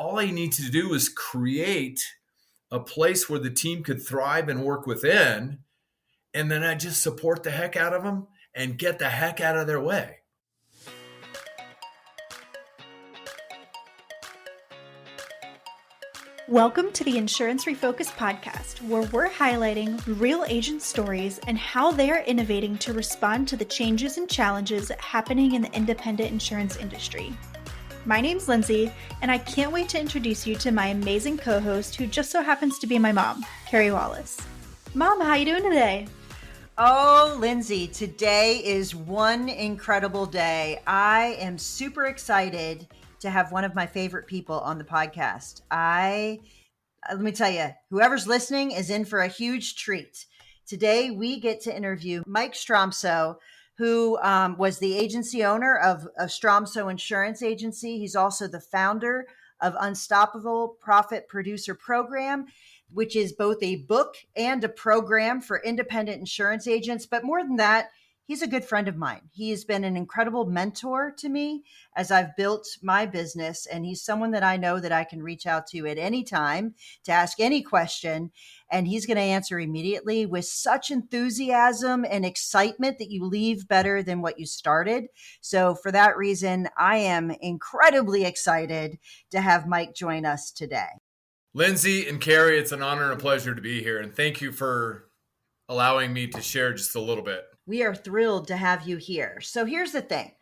all I need to do is create a place where the team could thrive and work within. And then I just support the heck out of them and get the heck out of their way. Welcome to the Insurance Refocused podcast, where we're highlighting real agent stories and how they are innovating to respond to the changes and challenges happening in the independent insurance industry. My name's Lindsay, and I can't wait to introduce you to my amazing co-host, who just so happens to be my mom, Carey Wallace. Mom, how you doing today? Oh, Lindsay, today is one incredible day. I am super excited to have one of my favorite people on the podcast. Let me tell you, whoever's listening is in for a huge treat. Today, we get to interview Mike Stromsoe, who was the agency owner of Stromsoe Insurance Agency. He's also the founder of Unstoppable Profit Producer Program, which is both a book and a program for independent insurance agents. But more than that, he's a good friend of mine. He has been an incredible mentor to me as I've built my business. And he's someone that I know that I can reach out to at any time to ask any question. And he's going to answer immediately with such enthusiasm and excitement that you leave better than what you started. So for that reason, I am incredibly excited to have Mike join us today. Lindsay and Carey, it's an honor and a pleasure to be here. And thank you for allowing me to share just a little bit. We are thrilled to have you here. So here's the thing.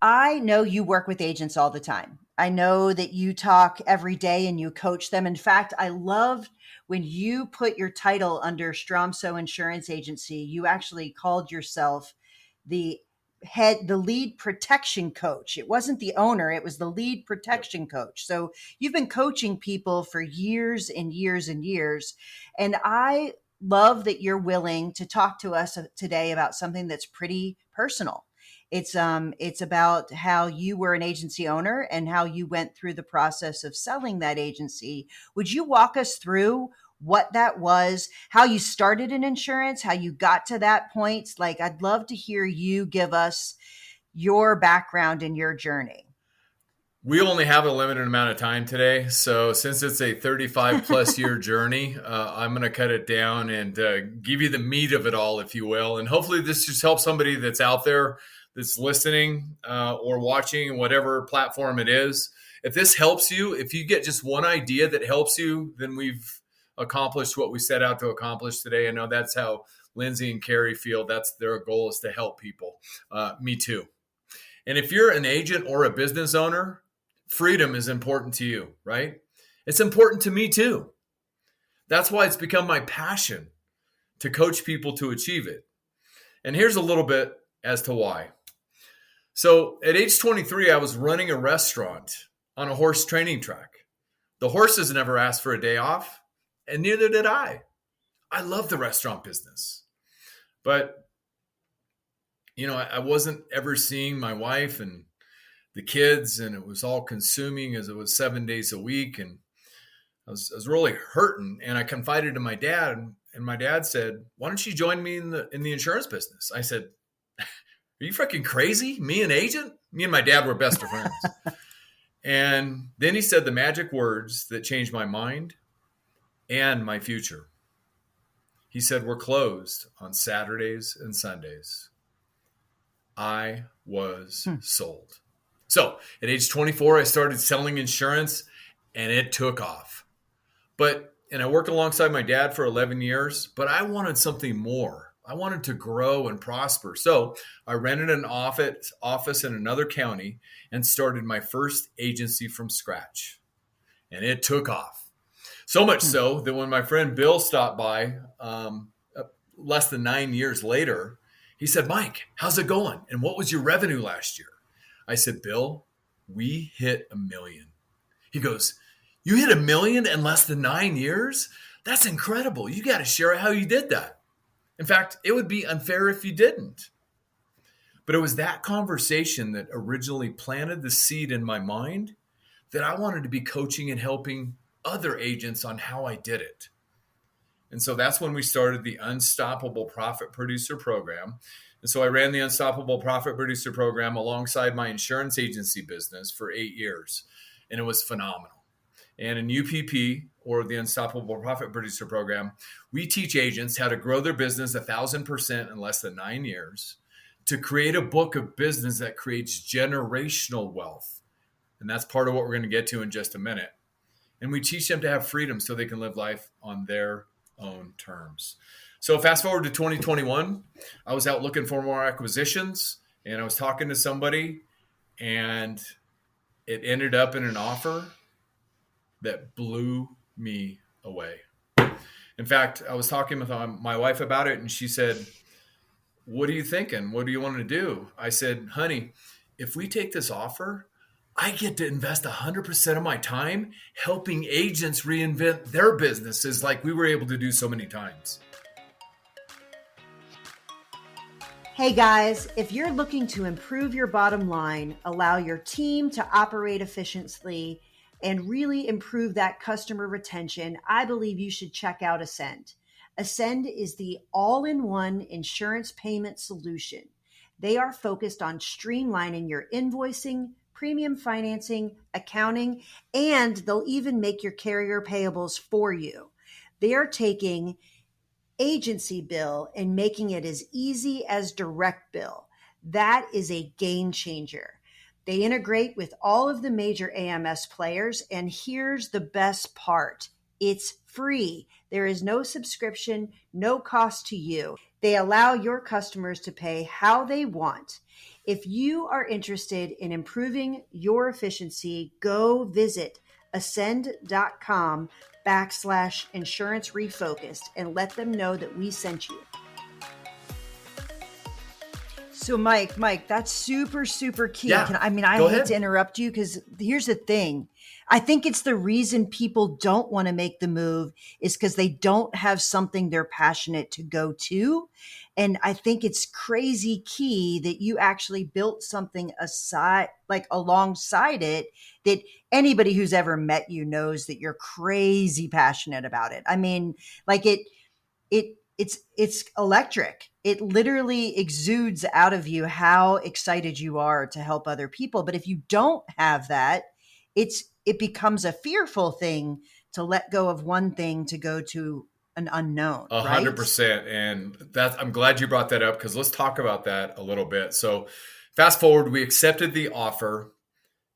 I know you work with agents all the time. I know that you talk every day and you coach them. In fact, I loved when you put your title under Stromsoe Insurance Agency, you actually called yourself the lead protection coach. It wasn't the owner, it was the lead protection coach. So you've been coaching people for years and years and years. And I love that you're willing to talk to us today about something that's pretty personal. It's about how you were an agency owner and how you went through the process of selling that agency. Would you walk us through what that was, how you started in insurance, how you got to that point? Like, I'd love to hear you give us your background and your journey. We only have a limited amount of time today. So since it's a 35 plus year journey, I'm going to cut it down and give you the meat of it all, if you will. And hopefully this just helps somebody that's out there that's listening or watching, whatever platform it is. If this helps you, if you get just one idea that helps you, then we've accomplished what we set out to accomplish today. I know that's how Lindsay and Carey feel. That's their goal, is to help people. Me too. And if you're an agent or a business owner, freedom is important to you, right? It's important to me too. That's why it's become my passion to coach people to achieve it. And here's a little bit as to why. So at age 23, I was running a restaurant on a horse training track. The horses never asked for a day off, and neither did I. I love the restaurant business. But, I wasn't ever seeing my wife and the kids, and it was all consuming as it was 7 days a week. And I was really hurting. And I confided to my dad, and my dad said, "Why don't you join me in the insurance business?" I said, "Are you freaking crazy? Me, an agent?" Me and my dad were best of friends. And then he said the magic words that changed my mind and my future. He said, "We're closed on Saturdays and Sundays." I was sold. So at age 24, I started selling insurance, and it took off. And I worked alongside my dad for 11 years, but I wanted something more. I wanted to grow and prosper. So I rented an office in another county and started my first agency from scratch. And it took off. So much so that when my friend Bill stopped by less than 9 years later, he said, "Mike, how's it going? And what was your revenue last year?" I said, "Bill, we hit 1 million. He goes, "You hit 1 million in less than 9 years? That's incredible. You got to share how you did that. In fact, it would be unfair if you didn't." But it was that conversation that originally planted the seed in my mind that I wanted to be coaching and helping other agents on how I did it. And so that's when we started the Unstoppable Profit Producer Program. And so I ran the Unstoppable Profit Producer Program alongside my insurance agency business for 8 years. And it was phenomenal. And in UPP, or the Unstoppable Profit Producer Program, we teach agents how to grow their business 1,000% in less than 9 years, to create a book of business that creates generational wealth. And that's part of what we're going to get to in just a minute. And we teach them to have freedom so they can live life on their own terms. So fast forward to 2021, I was out looking for more acquisitions, and I was talking to somebody, and it ended up in an offer that blew me away. In fact, I was talking with my wife about it, and she said, "What are you thinking? What do you want to do?" I said, "Honey, if we take this offer, I get to invest 100% of my time helping agents reinvent their businesses like we were able to do so many times." Hey guys, if you're looking to improve your bottom line, allow your team to operate efficiently, and really improve that customer retention, I believe you should check out Ascend. Ascend is the all-in-one insurance payment solution. They are focused on streamlining your invoicing, premium financing, accounting, and they'll even make your carrier payables for you. They are taking agency bill and making it as easy as direct bill. That is a game changer. They integrate with all of the major AMS players, and here's the best part. It's free. There is no subscription, no cost to you. They allow your customers to pay how they want. If you are interested in improving your efficiency, go visit ascend.com/insurance refocused and let them know that we sent you. So Mike, that's super, super key. Yeah, I go hate ahead. to interrupt you because here's the thing. I think it's the reason people don't want to make the move is because they don't have something they're passionate to go to. And I think it's crazy key that you actually built something alongside it, that anybody who's ever met you knows that you're crazy passionate about it. I mean, like it's electric. It literally exudes out of you how excited you are to help other people. But if you don't have that, it becomes a fearful thing to let go of one thing to go to an unknown. 100%. And I'm glad you brought that up, because let's talk about that a little bit. So fast forward, we accepted the offer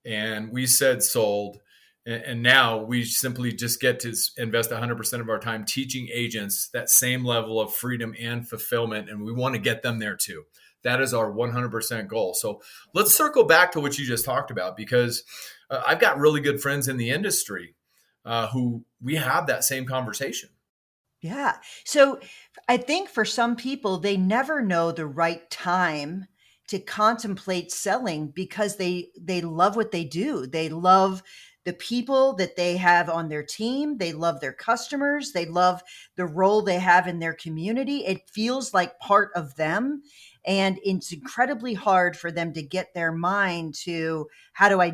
and we said sold. And now we simply just get to invest 100% of our time teaching agents that same level of freedom and fulfillment. And we want to get them there too. That is our 100% goal. So let's circle back to what you just talked about, because I've got really good friends in the industry who we have that same conversation. Yeah. So I think for some people, they never know the right time to contemplate selling because they love what they do. They love the people that they have on their team. They love their customers. They love the role they have in their community. It feels like part of them. And it's incredibly hard for them to get their mind to how do I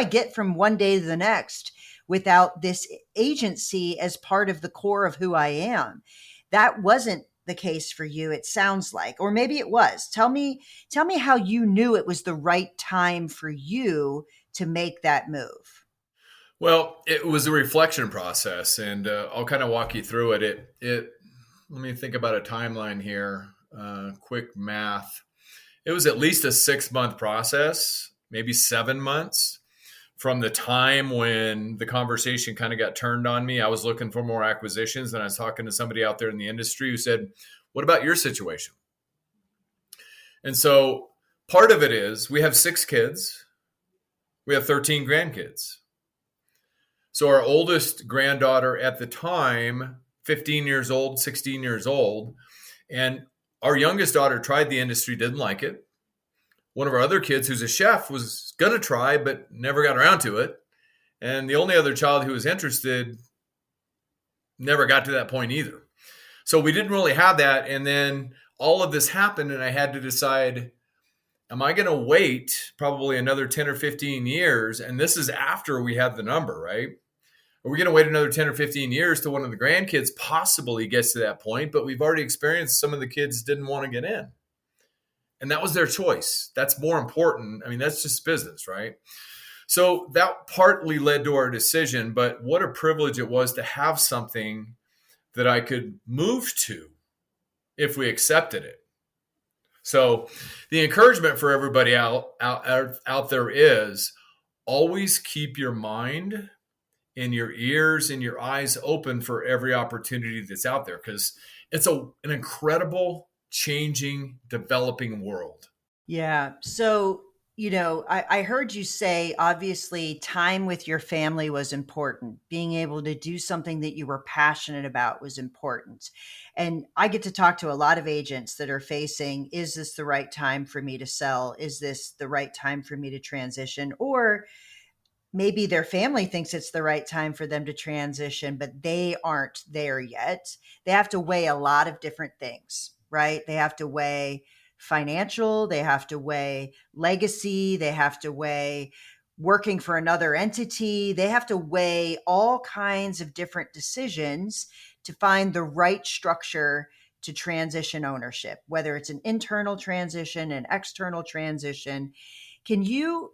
get from one day to the next without this agency as part of the core of who I am. That wasn't the case for you, it sounds like, or maybe it was. Tell me how you knew it was the right time for you to make that move. Well, it was a reflection process, and I'll kind of walk you through it. Let me think about a timeline here. Quick math. It was at least a 6-month process, maybe 7 months. From the time when the conversation kind of got turned on me, I was looking for more acquisitions, and I was talking to somebody out there in the industry who said, "What about your situation?" And so part of it is we have 6 kids. We have 13 grandkids. So our oldest granddaughter at the time, 15 years old, 16 years old, and our youngest daughter tried the industry, didn't like it. One of our other kids, who's a chef, was going to try, but never got around to it. And the only other child who was interested never got to that point either. So we didn't really have that. And then all of this happened, and I had to decide, am I going to wait probably another 10 or 15 years? And this is after we had the number, right? Are we going to wait another 10 or 15 years till one of the grandkids possibly gets to that point? But we've already experienced some of the kids didn't want to get in. And that was their choice. That's more important. I mean, that's just business, right? So that partly led to our decision, but what a privilege it was to have something that I could move to if we accepted it. So the encouragement for everybody out there is always keep your mind and your ears and your eyes open for every opportunity that's out there, because it's an incredible, changing, developing world. Yeah. So, I heard you say, obviously, time with your family was important. Being able to do something that you were passionate about was important. And I get to talk to a lot of agents that are facing, is this the right time for me to sell? Is this the right time for me to transition? Or maybe their family thinks it's the right time for them to transition, but they aren't there yet. They have to weigh a lot of different things, right? They have to weigh financial, they have to weigh legacy, they have to weigh working for another entity. They have to weigh all kinds of different decisions to find the right structure to transition ownership, whether it's an internal transition, an external transition. Can you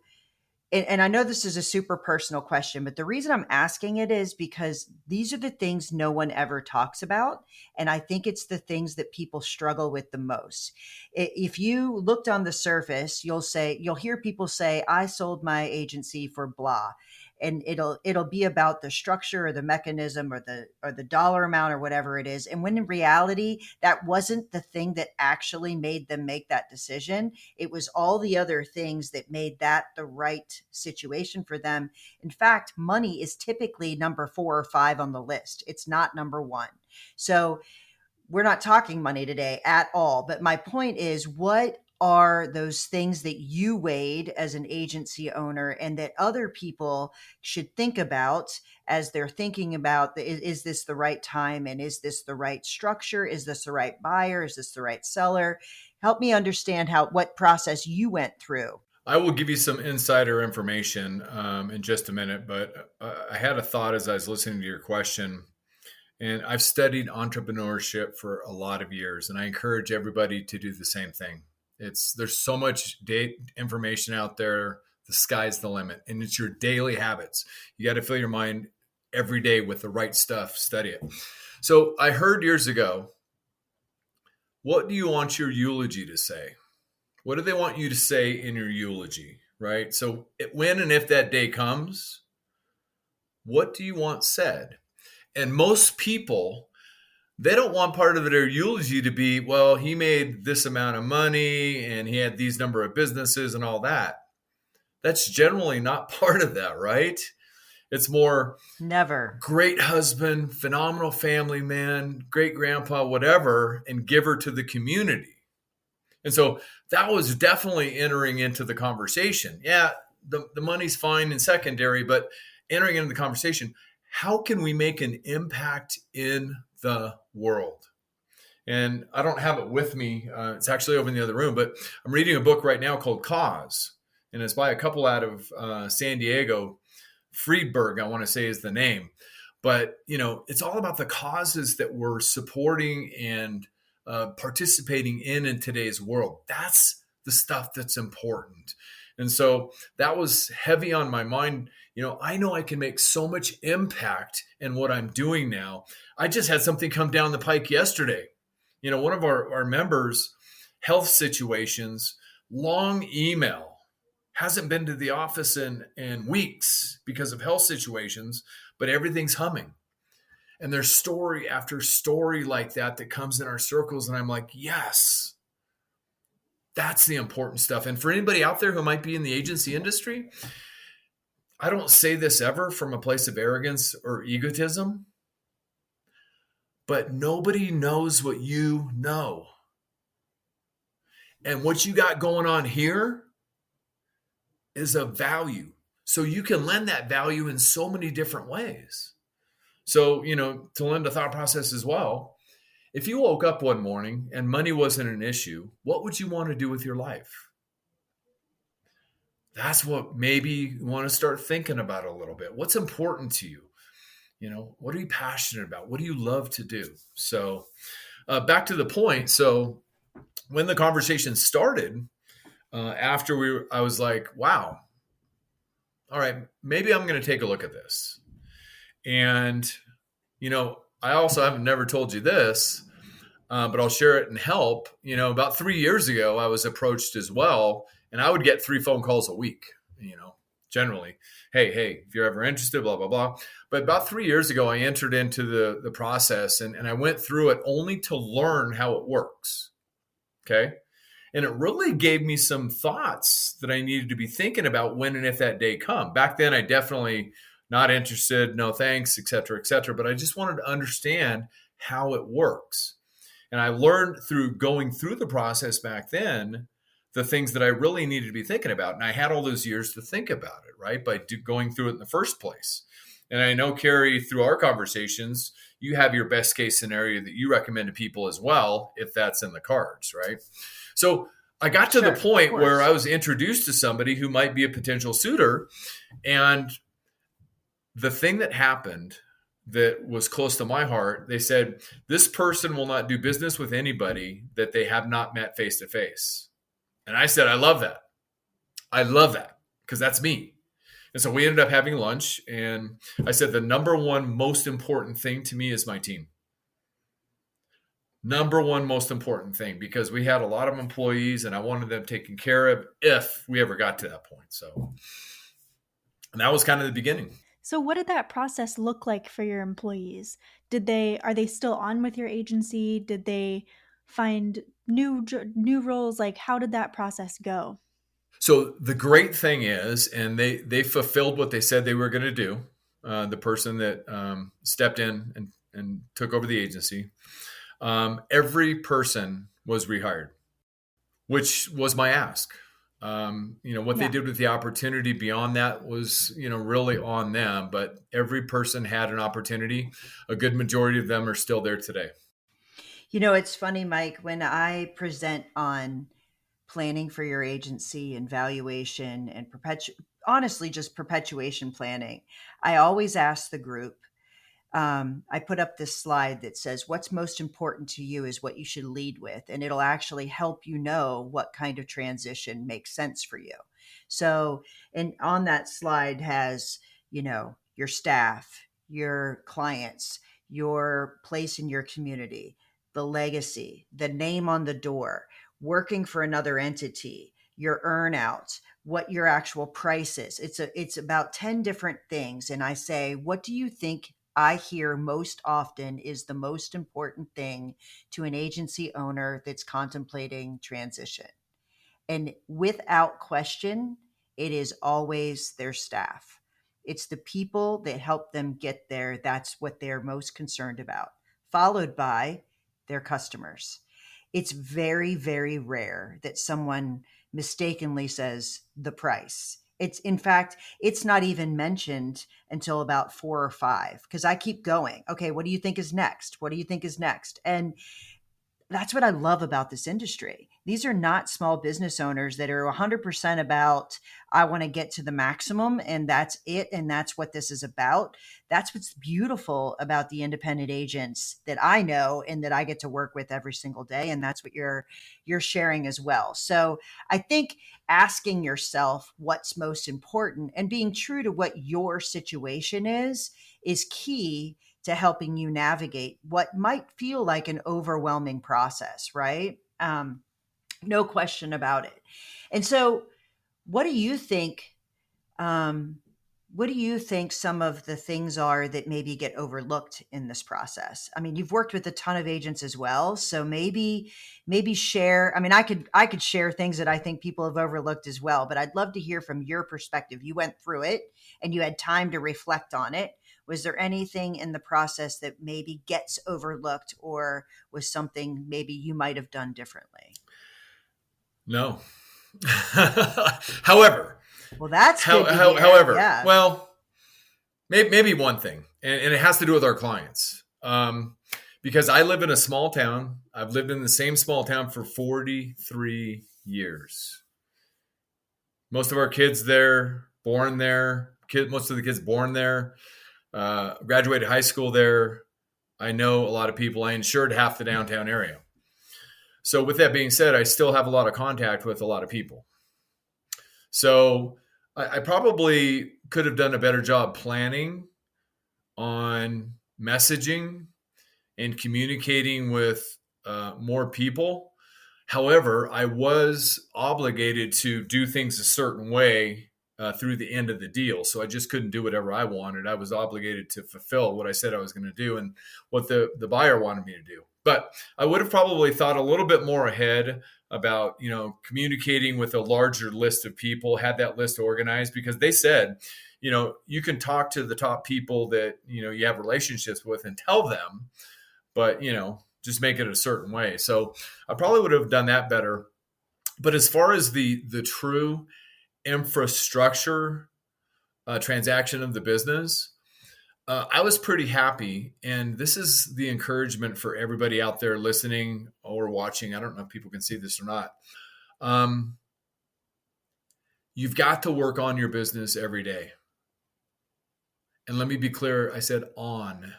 and I know this is a super personal question, but the reason I'm asking it is because these are the things no one ever talks about. And I think it's the things that people struggle with the most. If you looked on the surface, you'll hear people say, I sold my agency for blah. And it'll be about the structure or the mechanism or the dollar amount or whatever it is. And when in reality, that wasn't the thing that actually made them make that decision. It was all the other things that made that the right situation for them. In fact, money is typically number 4 or 5 on the list. It's not number 1. So we're not talking money today at all. But my point is, what are those things that you weighed as an agency owner and that other people should think about as they're thinking about, is this the right time? And is this the right structure? Is this the right buyer? Is this the right seller? Help me understand what process you went through. I will give you some insider information in just a minute, but I had a thought as I was listening to your question. And I've studied entrepreneurship for a lot of years, and I encourage everybody to do the same thing. There's so much information out there. The sky's the limit, and it's your daily habits. You got to fill your mind every day with the right stuff. Study it. So I heard years ago, what do you want your eulogy to say? What do they want you to say in your eulogy, right? So when and if that day comes, what do you want said? And most people, they don't want part of their eulogy to be, well, he made this amount of money and he had these number of businesses and all that. That's generally not part of that, right? It's more never great husband, phenomenal family man, great grandpa, whatever, and giver to the community. And so that was definitely entering into the conversation. Yeah, the money's fine and secondary, but entering into the conversation, how can we make an impact in the world? And I don't have it with me. It's actually over in the other room, but I'm reading a book right now called Cause. And it's by a couple out of San Diego. Friedberg, I want to say, is the name. But, it's all about the causes that we're supporting and participating in today's world. That's the stuff that's important. And so that was heavy on my mind. I know I can make so much impact in what I'm doing now. I just had something come down the pike yesterday. One of our members' health situations, long email, hasn't been to the office in weeks because of health situations, but everything's humming. And there's story after story like that comes in our circles. And I'm like, yes, that's the important stuff. And for anybody out there who might be in the agency industry, I don't say this ever from a place of arrogance or egotism, but nobody knows what you know. And what you got going on here is of value. So you can lend that value in so many different ways. So, to lend a thought process as well, if you woke up one morning and money wasn't an issue, what would you want to do with your life? That's what maybe you want to start thinking about a little bit. What's important to you? What are you passionate about? What do you love to do? So back to the point. So when the conversation started, I was like, wow, all right, maybe I'm going to take a look at this. And, I also haven't never told you this, but I'll share it and help. About 3 years ago, I was approached as well, and I would get 3 phone calls a week, generally. Hey, if you're ever interested, blah, blah, blah. But about 3 years ago, I entered into the process and I went through it only to learn how it works. Okay. And it really gave me some thoughts that I needed to be thinking about when and if that day come. Back then, I definitely not interested, no thanks, et cetera, et cetera. But I just wanted to understand how it works. And I learned through going through the process back then, the things that I really needed to be thinking about. And I had all those years to think about it, right? By going through it in the first place. And I know, Carey, through our conversations, you have your best case scenario that you recommend to people as well, if that's in the cards, right? So I got to the point where I was introduced to somebody who might be a potential suitor. And the thing that happened that was close to my heart, they said, this person will not do business with anybody that they have not met face to face. And I said, I love that. I love that because that's me. And so we ended up having lunch. And I said, the number one most important thing to me is my team. Number one most important thing, because we had a lot of employees and I wanted them taken care of if we ever got to that point. So, and that was kind of the beginning. So what did that process look like for your employees? Are they still on with your agency? Did they find new roles? Like, how did that process go? So the great thing is, and they fulfilled what they said they were going to do. The person that stepped in and took over the agency, every person was rehired, which was my ask. What they did with the opportunity beyond that was, really on them, but every person had an opportunity. A good majority of them are still there today. It's funny, Mike, when I present on planning for your agency and valuation and honestly, just perpetuation planning, I always ask the group, I put up this slide that says, what's most important to you is what you should lead with. And it'll actually help you know what kind of transition makes sense for you. So, and on that slide has, your staff, your clients, your place in your community, the legacy, the name on the door, working for another entity, your earnouts, what your actual price is. It's about 10 different things. And I say, what do you think I hear most often is the most important thing to an agency owner that's contemplating transition? And without question, it is always their staff. It's the people that help them get there. That's what they're most concerned about, followed by their customers. It's very, very rare that someone mistakenly says the price. In fact, it's not even mentioned until about 4 or 5, because I keep going. Okay, what do you think is next? What do you think is next? And that's what I love about this industry. These are not small business owners that are 100% about, I want to get to the maximum and that's it. And that's what this is about. That's what's beautiful about the independent agents that I know and that I get to work with every single day. And that's what you're sharing as well. So I think asking yourself what's most important and being true to what your situation is key to helping you navigate what might feel like an overwhelming process, right? No question about it. And so what do you think some of the things are that maybe get overlooked in this process? I mean, you've worked with a ton of agents as well. So maybe share, I could share things that I think people have overlooked as well, but I'd love to hear from your perspective. You went through it and you had time to reflect on it. Was there anything in the process that maybe gets overlooked or was something maybe you might have done differently? No. However, well, that's good to hear. However, yeah. Well, maybe one thing, and it has to do with our clients. Because I live in a small town. I've lived in the same small town for 43 years. Most of our kids there, born there. Most of the kids born there. Graduated high school there. I know a lot of people. I insured half the downtown area. So with that being said, I still have a lot of contact with a lot of people. So I probably could have done a better job planning on messaging and communicating with more people. However, I was obligated to do things a certain way through the end of the deal. So I just couldn't do whatever I wanted. I was obligated to fulfill what I said I was going to do and what the buyer wanted me to do. But I would have probably thought a little bit more ahead about, communicating with a larger list of people, had that list organized, because they said, you can talk to the top people that, you have relationships with and tell them, but, just make it a certain way. So I probably would have done that better. But as far as the true infrastructure transaction of the business, I was pretty happy. And this is the encouragement for everybody out there listening or watching. I don't know if people can see this or not. You've got to work on your business every day. And let me be clear, I said on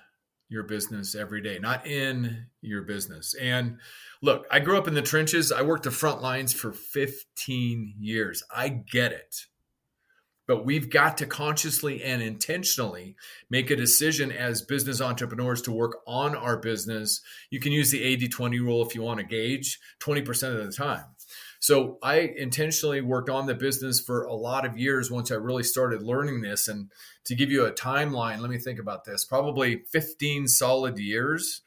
your business every day, not in your business. And look, I grew up in the trenches. I worked the front lines for 15 years. I get it. But we've got to consciously and intentionally make a decision as business entrepreneurs to work on our business. You can use the 80-20 rule if you want to gauge 20% of the time. So I intentionally worked on the business for a lot of years once I really started learning this. And to give you a timeline, let me think about this, probably 15 solid years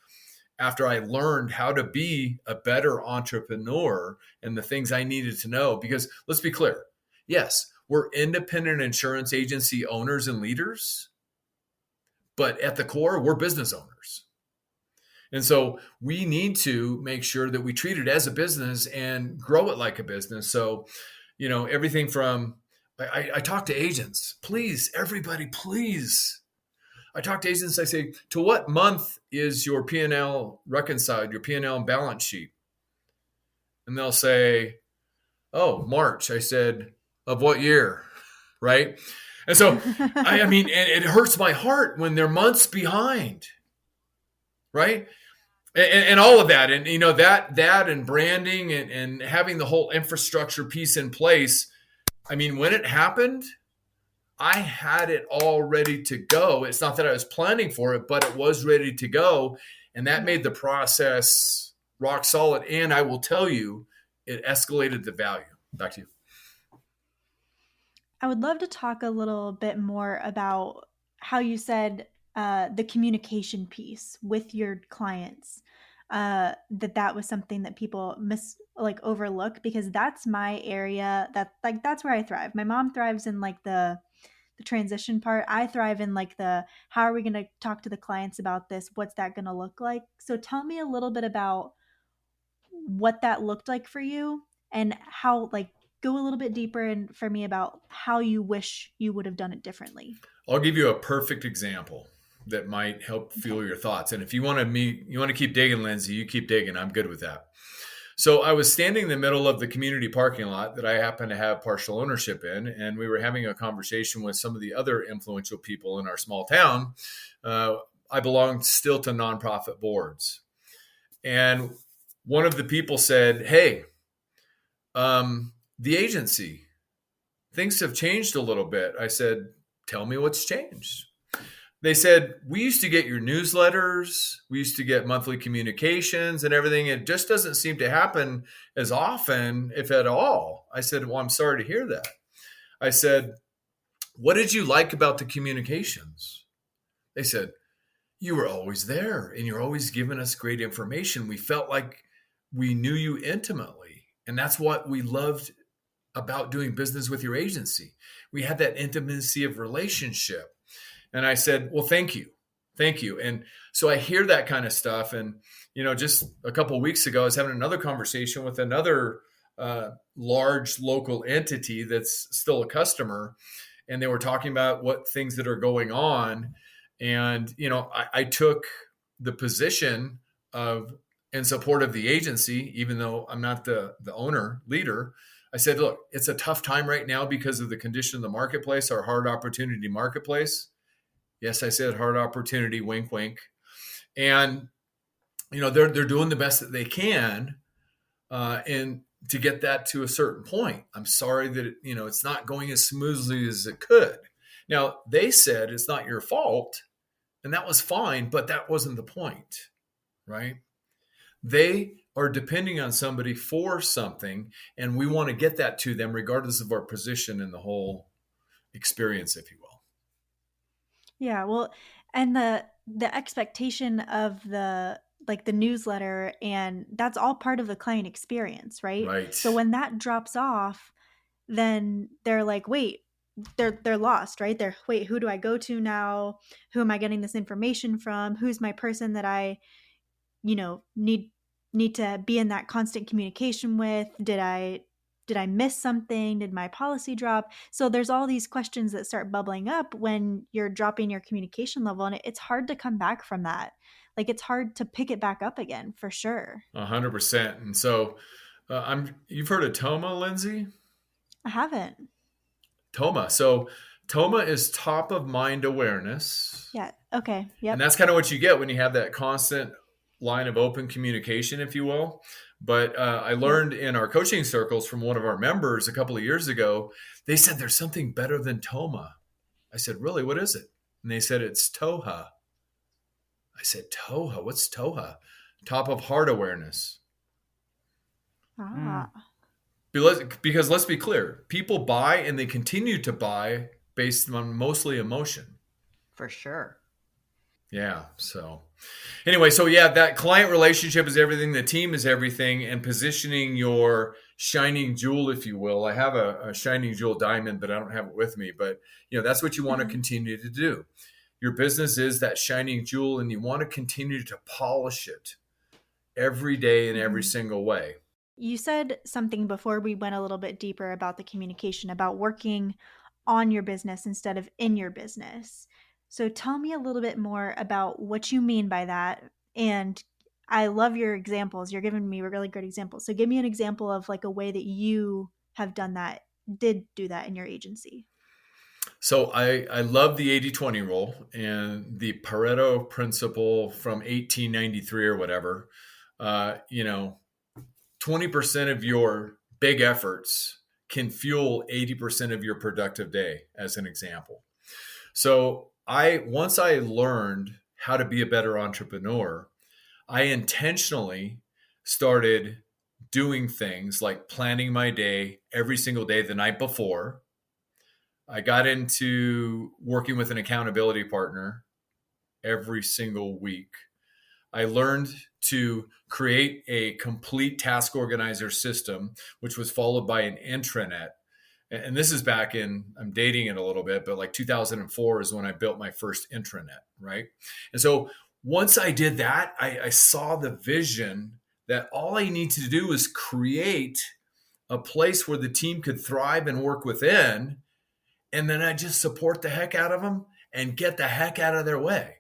after I learned how to be a better entrepreneur and the things I needed to know. Because let's be clear, yes, we're independent insurance agency owners and leaders, but at the core, we're business owners. And so we need to make sure that we treat it as a business and grow it like a business. So, everything from, I talk to agents, please, everybody, please. I talk to agents, I say, to what month is your P&L reconciled, your P&L and balance sheet? And they'll say, oh, March. I said, of what year? Right? And so, I mean, and it hurts my heart when they're months behind. Right? And all of that. And, that and branding and having the whole infrastructure piece in place. I mean, when it happened, I had it all ready to go. It's not that I was planning for it, but it was ready to go. And that made the process rock solid. And I will tell you, it escalated the value. Back to you. I would love to talk a little bit more about how you said the communication piece with your clients, that was something that people overlook, because that's my area. That's where I thrive. My mom thrives in the transition part. I thrive in the, how are we going to talk to the clients about this? What's that going to look like? So tell me a little bit about what that looked like for you, and how, go a little bit deeper and for me about how you wish you would have done it differently. I'll give you a perfect example that might help fuel your thoughts. And if you want to keep digging, Lindsay, you keep digging. I'm good with that. So I was standing in the middle of the community parking lot that I happen to have partial ownership in, and we were having a conversation with some of the other influential people in our small town. I belong still to nonprofit boards. And one of the people said, hey, the agency, things have changed a little bit. I said, tell me what's changed. They said, we used to get your newsletters. We used to get monthly communications and everything. It just doesn't seem to happen as often, if at all. I said, well, I'm sorry to hear that. I said, what did you like about the communications? They said, you were always there and you're always giving us great information. We felt like we knew you intimately. And that's what we loved about doing business with your agency. We had that intimacy of relationship. And I said, well, thank you. Thank you. And so I hear that kind of stuff. And, just a couple of weeks ago, I was having another conversation with another large local entity that's still a customer. And they were talking about what things that are going on. And, I took the position of in support of the agency, even though I'm not the owner leader. I said, look, it's a tough time right now because of the condition of the marketplace, our hard opportunity marketplace. Yes, I said hard opportunity, wink, wink. And, they're doing the best that they can. And to get that to a certain point. I'm sorry that it's not going as smoothly as it could. Now, they said it's not your fault, and that was fine, but that wasn't the point, right? They are depending on somebody for something, and we want to get that to them regardless of our position in the whole experience, if you will. Yeah, well, and the expectation of the newsletter, and that's all part of the client experience, right? Right. So when that drops off, then they're like, wait, they're lost, right? They're, wait, who do I go to now? Who am I getting this information from? Who's my person that I, need to be in that constant communication with? Did I miss something? Did my policy drop? So there's all these questions that start bubbling up when you're dropping your communication level, and it's hard to come back from that. Like, it's hard to pick it back up again, for sure. 100%. And so you've heard of TOMA, Lindsay? I haven't. TOMA. So TOMA is top of mind awareness. Yeah. Okay. Yep. And that's kind of what you get when you have that constant line of open communication, if you will. But I learned in our coaching circles from one of our members a couple of years ago, they said there's something better than TOMA. I said, really, what is it? And they said, it's TOHA. I said, TOHA? What's TOHA? Top of heart awareness. Ah. Because let's be clear, people buy and they continue to buy based on mostly emotion. For sure. Yeah. So anyway, that client relationship is everything. The team is everything, and positioning your shining jewel, if you will. I have a shining jewel diamond, but I don't have it with me. But that's what you want to continue to do. Your business is that shining jewel, and you want to continue to polish it every day in every single way. You said something before we went a little bit deeper about the communication, about working on your business instead of in your business. So tell me a little bit more about what you mean by that. And I love your examples. You're giving me really great examples. So give me an example of like a way that you have did do that in your agency. So I love the 80-20 rule and the Pareto principle from 1893 or whatever. 20% of your big efforts can fuel 80% of your productive day, as an example. So once I learned how to be a better entrepreneur, I intentionally started doing things like planning my day every single day the night before. I got into working with an accountability partner every single week. I learned to create a complete task organizer system, which was followed by an intranet. And this is back in, I'm dating it a little bit, but like 2004 is when I built my first intranet, right? And so once I did that, I saw the vision that all I need to do is create a place where the team could thrive and work within, and then I just support the heck out of them and get the heck out of their way.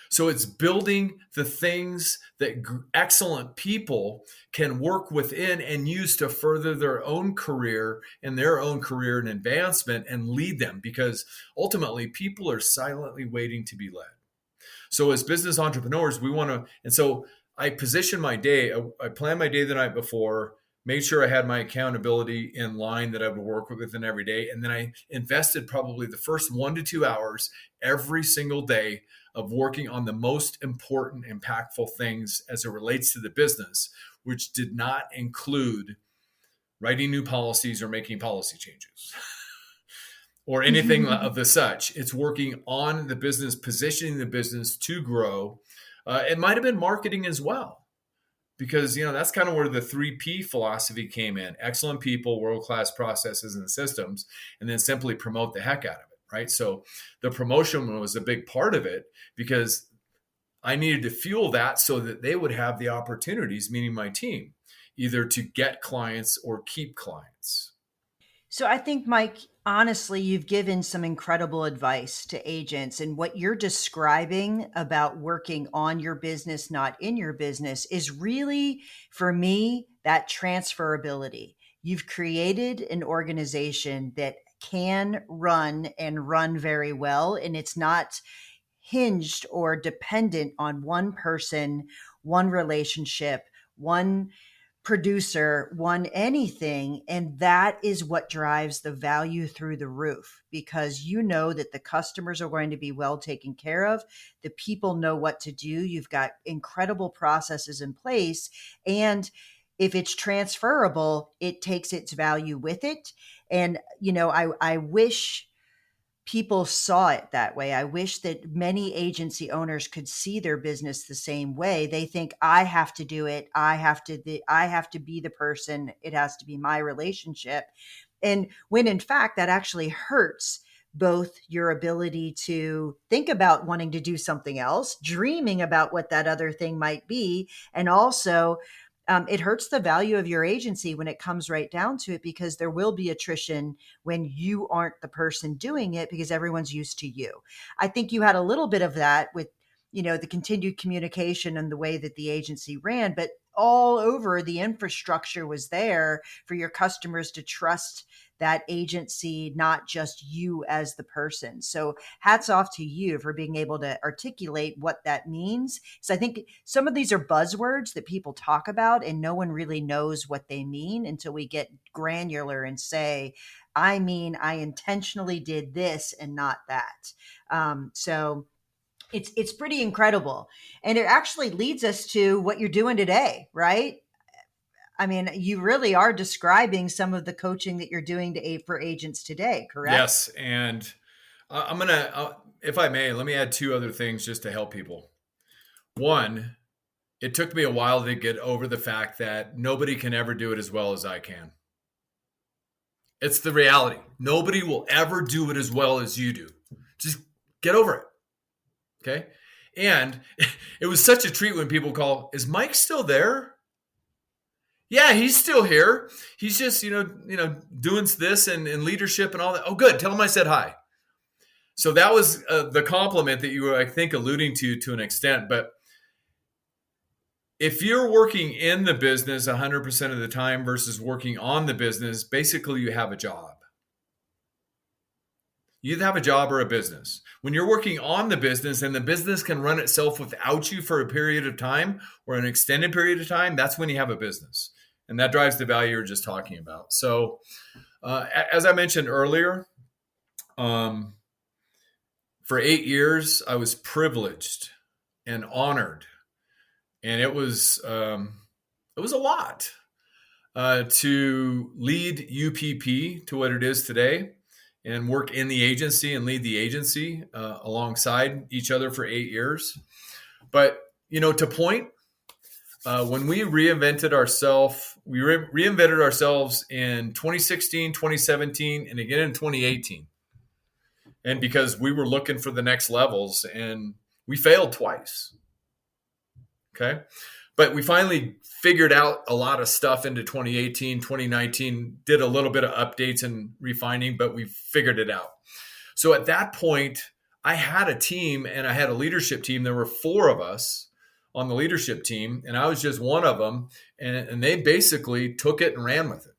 So it's building the things that excellent people can work within and use to further their own career and advancement and lead them, because ultimately people are silently waiting to be led. So as business entrepreneurs, we want to, and so I position my day, I plan my day the night before, made sure I had my accountability in line that I would work within every day. And then I invested probably the first 1 to 2 hours every single day of working on the most important, impactful things as it relates to the business, which did not include writing new policies or making policy changes or anything of the such. It's working on the business, positioning the business to grow. It might have been marketing as well, because that's kind of where the 3P philosophy came in: excellent people, world-class processes and systems, and then simply promote the heck out of it. Right. So the promotion was a big part of it, because I needed to fuel that so that they would have the opportunities, meaning my team, either to get clients or keep clients. So I think, Mike, honestly, you've given some incredible advice to agents, and what you're describing about working on your business, not in your business, is really, for me, that transferability. You've created an organization that can run and run very well, and it's not hinged or dependent on one person, one relationship, one producer won anything. And that is what drives the value through the roof, because you know that the customers are going to be well taken care of. The people know what to do. You've got incredible processes in place. And if it's transferable, it takes its value with it. And, I wish people saw it that way. I wish that many agency owners could see their business the same way. They think, I have to do it. I have to be the person. It has to be my relationship. And when in fact that actually hurts both your ability to think about wanting to do something else, dreaming about what that other thing might be, and also it hurts the value of your agency when it comes right down to it, because there will be attrition when you aren't the person doing it because everyone's used to you. I think you had a little bit of that with, the continued communication and the way that the agency ran, but all over the infrastructure was there for your customers to trust that agency, not just you as the person. So hats off to you for being able to articulate what that means. So I think some of these are buzzwords that people talk about and no one really knows what they mean until we get granular and say, I intentionally did this and not that. So it's pretty incredible. And it actually leads us to what you're doing today, right? I mean, you really are describing some of the coaching that you're doing for agents today, correct? Yes. And I'm going to, if I may, let me add two other things just to help people. One, it took me a while to get over the fact that nobody can ever do it as well as I can. It's the reality. Nobody will ever do it as well as you do. Just get over it. Okay. And it was such a treat when people call, is Mike still there? Yeah, he's still here. He's just, doing this and leadership and all that. Oh, good. Tell him I said hi. So that was the compliment that you were, I think, alluding to an extent. But if you're working in the business 100% of the time versus working on the business, basically you have a job. You either have a job or a business. When you're working on the business and the business can run itself without you for a period of time or an extended period of time, that's when you have a business. And that drives the value you're just talking about. So as I mentioned earlier, for 8 years, I was privileged and honored. And it was a lot to lead UPP to what it is today and work in the agency and lead the agency alongside each other for 8 years. But, to point, when we reinvented ourselves, in 2016, 2017, and again in 2018. And because we were looking for the next levels and we failed twice. Okay. But we finally figured out a lot of stuff into 2018, 2019, did a little bit of updates and refining, but we figured it out. So at that point, I had a team and I had a leadership team. There were 4 of us on the leadership team, and I was just one of them. And they basically took it and ran with it.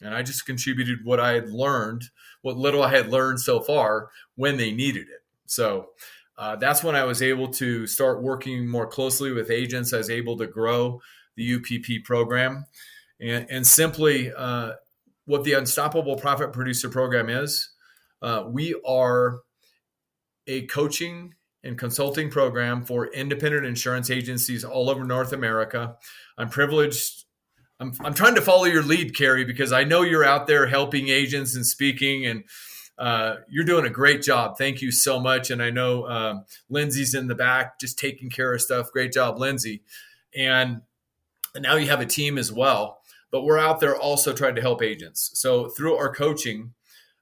And I just contributed what I had learned, what little I had learned so far when they needed it. So that's when I was able to start working more closely with agents. I was able to grow the UPP program. And simply what the Unstoppable Profit Producer program is, we are a coaching and consulting program for independent insurance agencies all over North America. I'm privileged. I'm trying to follow your lead, Carey, because I know you're out there helping agents and speaking, and you're doing a great job. Thank you so much. And I know Lindsay's in the back just taking care of stuff. Great job, Lindsay. And now you have a team as well. But we're out there also trying to help agents. So through our coaching,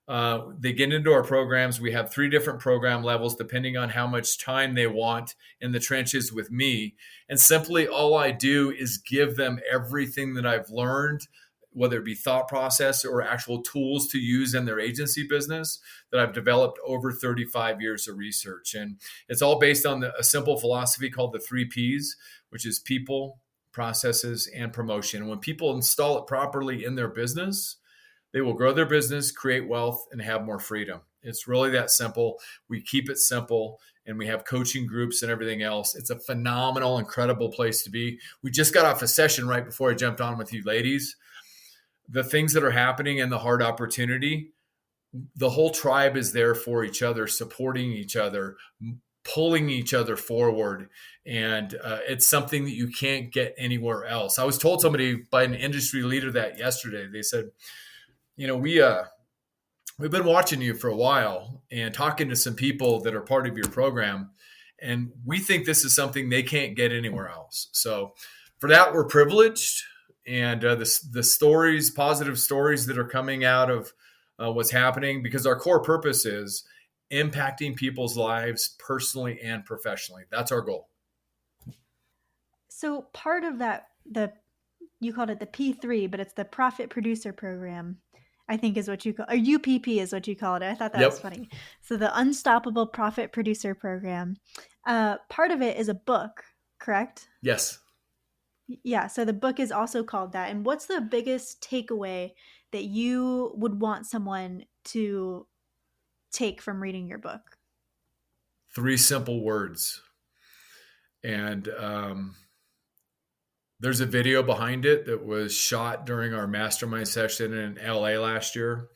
they get into our programs. We have 3 different program levels depending on how much time they want in the trenches with me. And simply all I do is give them everything that I've learned, whether it be thought process or actual tools to use in their agency business that I've developed over 35 years of research. And it's all based on a simple philosophy called the 3 Ps, which is people, processes, and promotion. And when people install it properly in their business, they will grow their business, create wealth, and have more freedom. It's really that simple. We keep it simple. and we have coaching groups and everything else. It's a phenomenal, incredible place to be. We just got off a session right before I jumped on with you ladies. The things that are happening and the hard opportunity, the whole tribe is there for each other, supporting each other, pulling each other forward. And it's something that you can't get anywhere else. I was told somebody by an industry leader that yesterday. They said, we've been watching you for a while and talking to some people that are part of your program, and we think this is something they can't get anywhere else. So for that, we're privileged. And the stories, positive stories that are coming out of what's happening, because our core purpose is impacting people's lives personally and professionally. That's our goal. So part of that, you called it the P3, but it's the Profit Producer Program, I think is what you call, or UPP is what you called it. I thought that was funny. So the Unstoppable Profit Producer Program, part of it is a book, correct? Yes. Yeah. So the book is also called that. And what's the biggest takeaway that you would want someone to take from reading your book? 3 simple words. And there's a video behind it that was shot during our mastermind session in LA last year.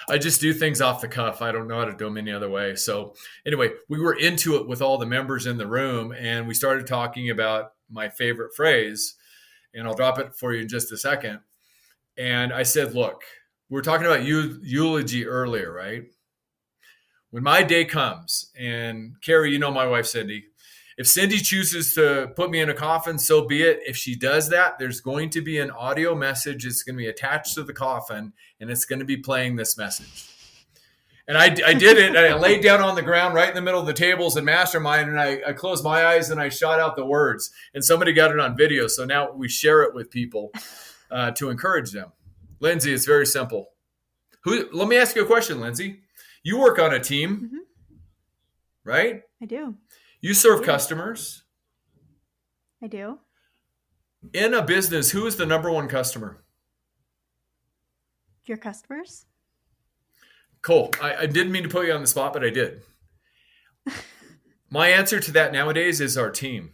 I just do things off the cuff. I don't know how to do them any other way. So anyway, we were into it with all the members in the room, and we started talking about my favorite phrase, and I'll drop it for you in just a second. And I said, look, we were talking about eulogy earlier, right? When my day comes, and Carey, you know my wife, Cindy, if Cindy chooses to put me in a coffin, so be it. If she does that, there's going to be an audio message. It's going to be attached to the coffin, and it's going to be playing this message. And I did it, and I laid down on the ground right in the middle of the tables in Mastermind, and I closed my eyes, and I shot out the words. And somebody got it on video, so now we share it with people to encourage them. Lindsay, it's very simple. Let me ask you a question, Lindsay. You work on a team, right? I do. You serve customers. I do. In a business, who is the number one customer? Your customers. Cool. I didn't mean to put you on the spot, but I did. My answer to that nowadays is our team.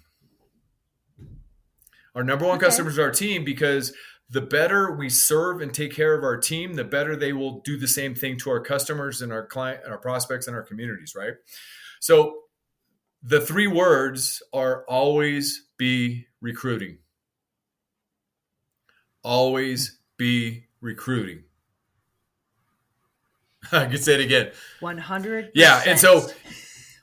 Our number one customer is our team, because the better we serve and take care of our team, the better they will do the same thing to our customers and our client and our prospects and our communities, right? So the 3 words are always be recruiting. Always be recruiting. I can say it again. 100%. Yeah. And so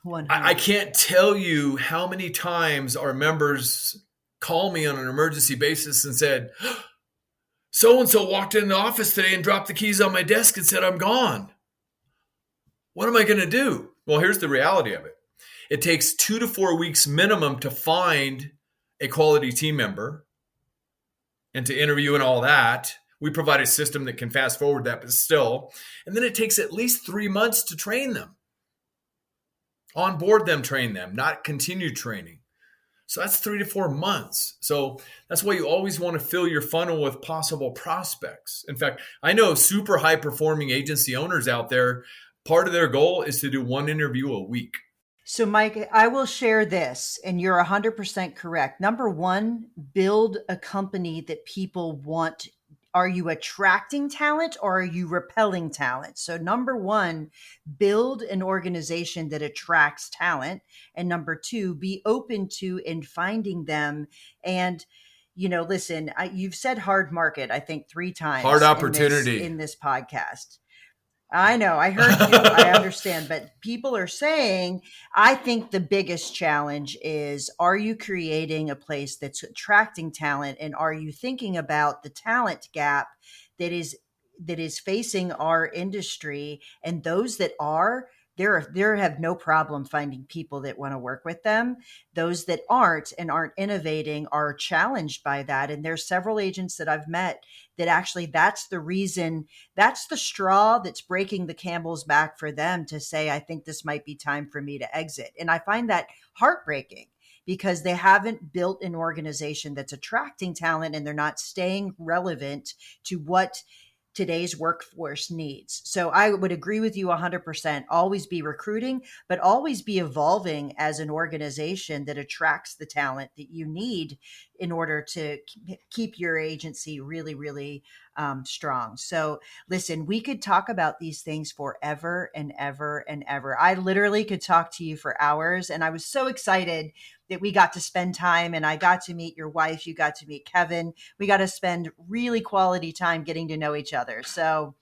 100%. I can't tell you how many times our members call me on an emergency basis and said, so-and-so walked in the office today and dropped the keys on my desk and said, I'm gone. What am I going to do? Well, here's the reality of it. It takes 2 to 4 weeks minimum to find a quality team member and to interview and all that. We provide a system that can fast forward that, but still. And then it takes at least 3 months to train them. Onboard them, train them, not continue training. So that's 3 to 4 months. So that's why you always want to fill your funnel with possible prospects. In fact, I know super high performing agency owners out there, part of their goal is to do 1 interview a week. So Mike, I will share this, and you're 100% correct. Number 1, build a company that people want. Are you attracting talent or are you repelling talent? So number 1, build an organization that attracts talent. And number 2, be open to and finding them. And, listen, you've said hard market, I think 3 times. Hard opportunity. In this podcast. I know, I heard you, I understand, but people are saying, I think the biggest challenge is, are you creating a place that's attracting talent? And are you thinking about the talent gap that is facing our industry? And those that are, there have no problem finding people that want to work with them. Those that aren't and aren't innovating are challenged by that. And there's several agents that I've met that actually that's the reason, that's the straw that's breaking the camel's back for them to say, I think this might be time for me to exit. And I find that heartbreaking because they haven't built an organization that's attracting talent and they're not staying relevant to what today's workforce needs. So I would agree with you 100%. Always be recruiting, but always be evolving as an organization that attracts the talent that you need in order to keep your agency really, really strong. So listen, we could talk about these things forever and ever and ever. I literally could talk to you for hours, and I was so excited that we got to spend time, and I got to meet your wife. You got to meet Kevin. We got to spend really quality time getting to know each other. So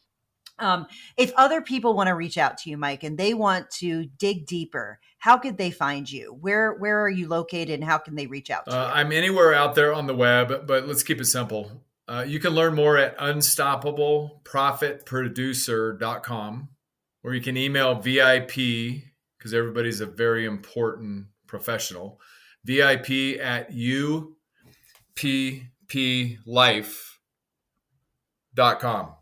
if other people want to reach out to you, Mike, and they want to dig deeper, how could they find you? Where are you located, and how can they reach out to you? I'm anywhere out there on the web, but let's keep it simple. You can learn more at unstoppableprofitproducer.com, or you can email VIP, because everybody's a very important professional, VIP@upplife.com.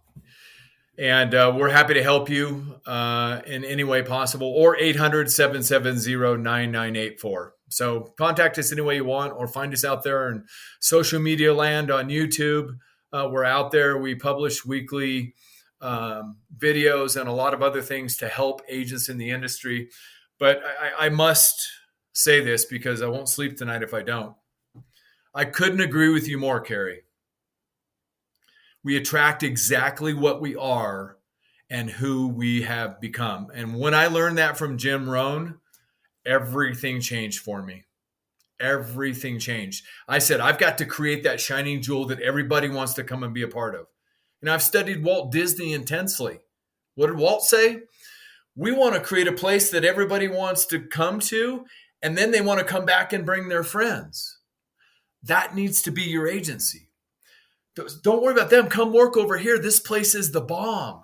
And we're happy to help you in any way possible, or 800-770-9984. So contact us any way you want, or find us out there in social media land on YouTube. We're out there. We publish weekly videos and a lot of other things to help agents in the industry. But I must say this, because I won't sleep tonight if I don't. I couldn't agree with you more, Carey. We attract exactly what we are and who we have become. And when I learned that from Jim Rohn, everything changed for me. Everything changed. I said, I've got to create that shining jewel that everybody wants to come and be a part of. And I've studied Walt Disney intensely. What did Walt say? We want to create a place that everybody wants to come to, and then they want to come back and bring their friends. That needs to be your agency. Don't worry about them. Come work over here. This place is the bomb.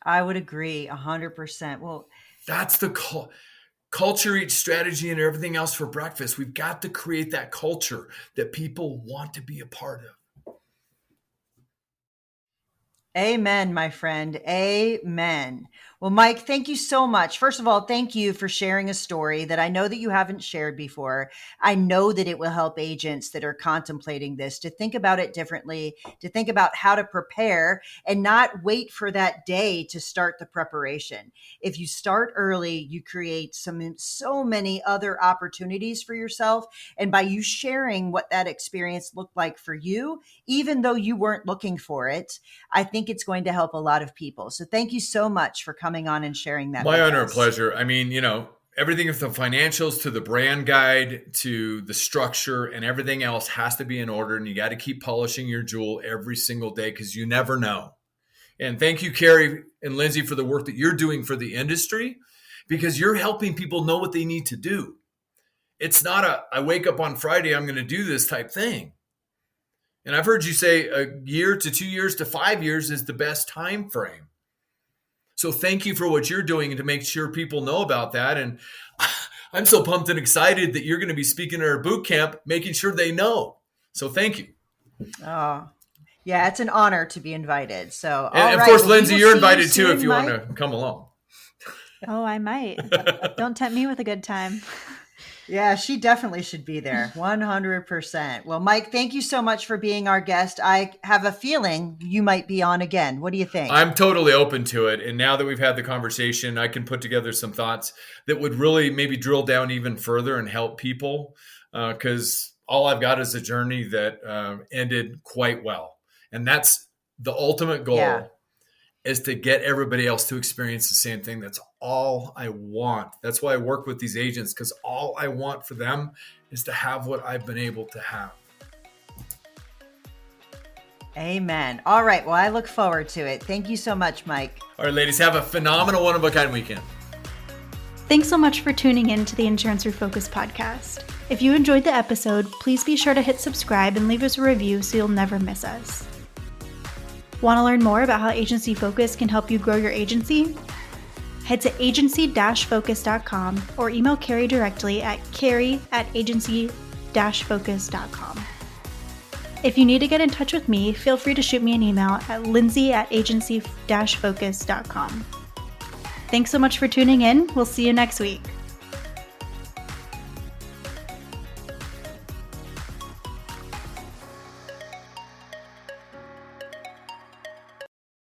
I would agree 100%. Well, that's the culture eats strategy and everything else for breakfast. We've got to create that culture that people want to be a part of. Amen, my friend. Amen. Well, Mike, thank you so much. First of all, thank you for sharing a story that I know that you haven't shared before. I know that it will help agents that are contemplating this to think about it differently, to think about how to prepare and not wait for that day to start the preparation. If you start early, you create so many other opportunities for yourself. And by you sharing what that experience looked like for you, even though you weren't looking for it, I think it's going to help a lot of people. So thank you so much for coming on and sharing that. My honor and pleasure. I mean, everything from the financials to the brand guide to the structure and everything else has to be in order. And you got to keep polishing your jewel every single day, because you never know. And thank you, Carey and Lindsay, for the work that you're doing for the industry, because you're helping people know what they need to do. It's not I wake up on Friday, I'm going to do this type thing. And I've heard you say a year to 2 years to 5 years is the best time frame. So thank you for what you're doing to make sure people know about that. And I'm so pumped and excited that you're going to be speaking at our boot camp, making sure they know. So thank you. Oh, yeah, it's an honor to be invited. So, and of course, Lindsay, you're invited too if you want to come along. Oh, I might. Don't tempt me with a good time. Yeah, she definitely should be there. 100%. Well, Mike, thank you so much for being our guest. I have a feeling you might be on again. What do you think? I'm totally open to it. And now that we've had the conversation, I can put together some thoughts that would really maybe drill down even further and help people. Because all I've got is a journey that ended quite well. And that's the ultimate goal, is to get everybody else to experience the same thing. That's all I want. That's why I work with these agents, because all I want for them is to have what I've been able to have. Amen. All right. Well, I look forward to it. Thank you so much, Mike. All right, ladies, have a phenomenal one-of-a-kind weekend. Thanks so much for tuning in to the Insurance Refocused podcast. If you enjoyed the episode, please be sure to hit subscribe and leave us a review so you'll never miss us. Want to learn more about how Agency Focus can help you grow your agency? Head to agency-focus.com or email Carey directly at carey@agency-focus.com. If you need to get in touch with me, feel free to shoot me an email at lindsay@agency-focus.com. Thanks so much for tuning in. We'll see you next week.